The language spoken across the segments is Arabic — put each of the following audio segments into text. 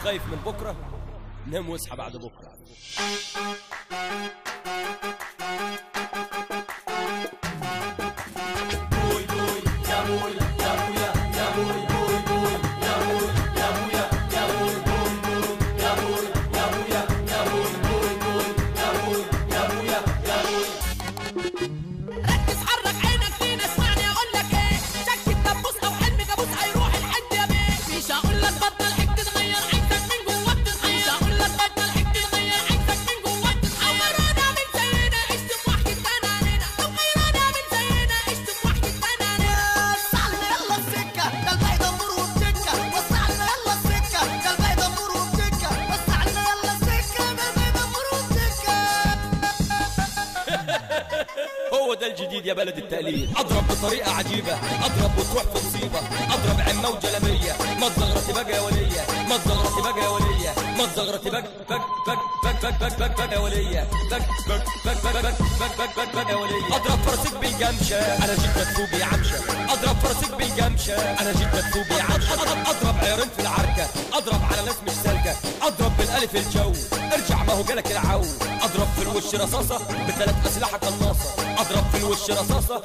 خايف من بكرة؟ نام واصحى بعد بكرة. بوي بوي يا بوي يا بويا يا بوي بوي بوي يا بوي يا بويا يا بوي بوي بوي يا بوي يا بويا يا بوي بوي بوي يا بوي يا بويا يا بوي. ركز حرك عينك فينا اسمعني اقول لك ايه، شك الدبوس او حلم كابوس هيروح الحد يا بيه. مش هقول لك بطل حك تغير عينك من جواك تتغير، مش هقول لك بطل حك تغير عينك من جواك تتغير. غيرانا من زينا اشتم وحكي تاني علينا، طب غيرانا من زينا اشتم وحكي تاني علينا. وسعلنا يلا السكه ده الباقي دمور وبتكه، وسعلنا يلا السكه ده الباقي دمور وبتكه، وسعلنا يلا السكه ده الباقي دمور وبتكه. هو ده الجديد يا بلد التقليد. اضرب بطريقه عجيبه، اضرب وتروح في مصيبه، اضرب عمه وجلبيه. ما تزغرتي بقى يا وليه، ما تزغرتي بقى يا وليه، ما تزغرتي بقى بق يا وليه، بق يا وليه. اضرب فرسك بالجمشه انا جيت مدفوق يا عمشه، اضرب فرسك بالجمشه انا جيت مدفوق يا عمشه. اضرب عيرين في العركه، اضرب على ناس مش سالكه، اضرب بالالف الجو ارجع ما هو جالك العو. اضرب في الوش رصاصه بثلاث اسلحه قناصه، اضرب في الوش رصاصه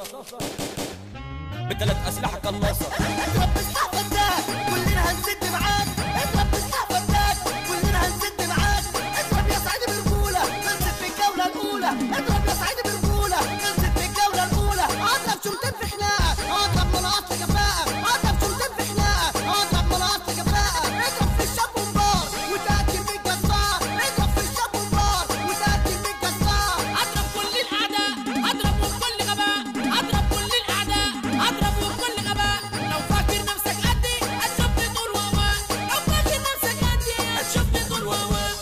بثلاث اسلحه قناصه. اضرب بالسلاح فتاك كلنا هنسد معاك، اضرب بالسلاح فتاك كلنا هنسد معاك. اضرب يا سعيد برجوله خلصت في الجوله الاولى، اضرب يا سعيد برجوله خلصت في الجوله الاولى. اضرب شرطين في خناقه، اضرب مناقط في كفاءه، اضرب شرطين في خناقه، اضرب مناقط في كفاءه. اضرب في الشاب ومبار وتاكل بالجزار، اضرب في الشاب ومبار وتاكل بالجزار. اضرب كل الاعداء، اضرب وبكل غباء، اضرب كل الاعداء، اضرب وبكل غباء. لو فاكر نفسك قدي هتشوفني طول وهواء، لو فاكر نفسك قدي هتشوفني طول وهواء.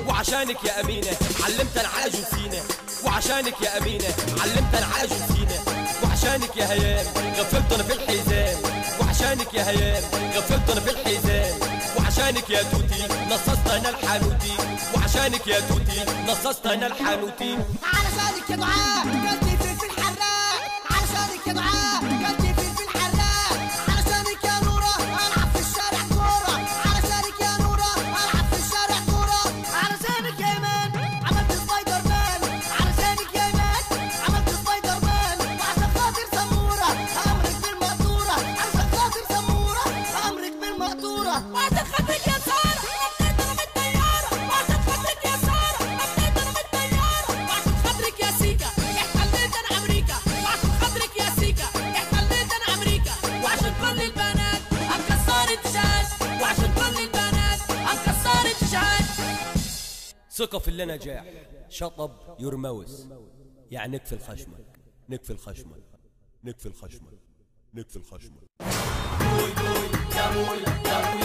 وعشانك يا أمينة علمت العاج وسينة، وعشانك يا أمينة علمت العاج وسينة، وعشانك يا هيام غفلت أنا في الحزام، وعشانك يا هيام غفلت أنا في الحزام، وعشانك يا توتي نصصت أنا الحانوتي، وعشانك يا توتي نصصت أنا الحانوتي. علشانك يا دعاء قلبي في الحراق، علشانك يا دعاء قلبي في الحراق. علشانك يا نورة ألعب في الشارع كورة، علشانك يا نورة ألعب في الشارع كورة. علشانك يا إيمان عملت سبايدر مان، علشانك يا إيمان عملت سبايدر مان. وعشان خاطر سمورة أمرك بالمقطورة، عشان خاطر سمورة أمرك بالمقطورة. وعشان خاطرك يا سارة نطيت انا من الطيارة، وعشان خاطرك يا سارة نطيت انا من الطيارة. وعشان خاطرك يا سيكا احتليت انا امريكا، وعشان خاطرك يا سيكا احتليت انا امريكا. وعشان كل البنات هنكسر التيشيرت، وعشان كل البنات هنكسر التيشيرت. ثقة في اللي نجاح، شطب يرموس، يعني نكفي الخشمك، نكفي الخشمك، نكفي الخشمك، نكفي الخشمك. بوي بوي يا بوي يا بوي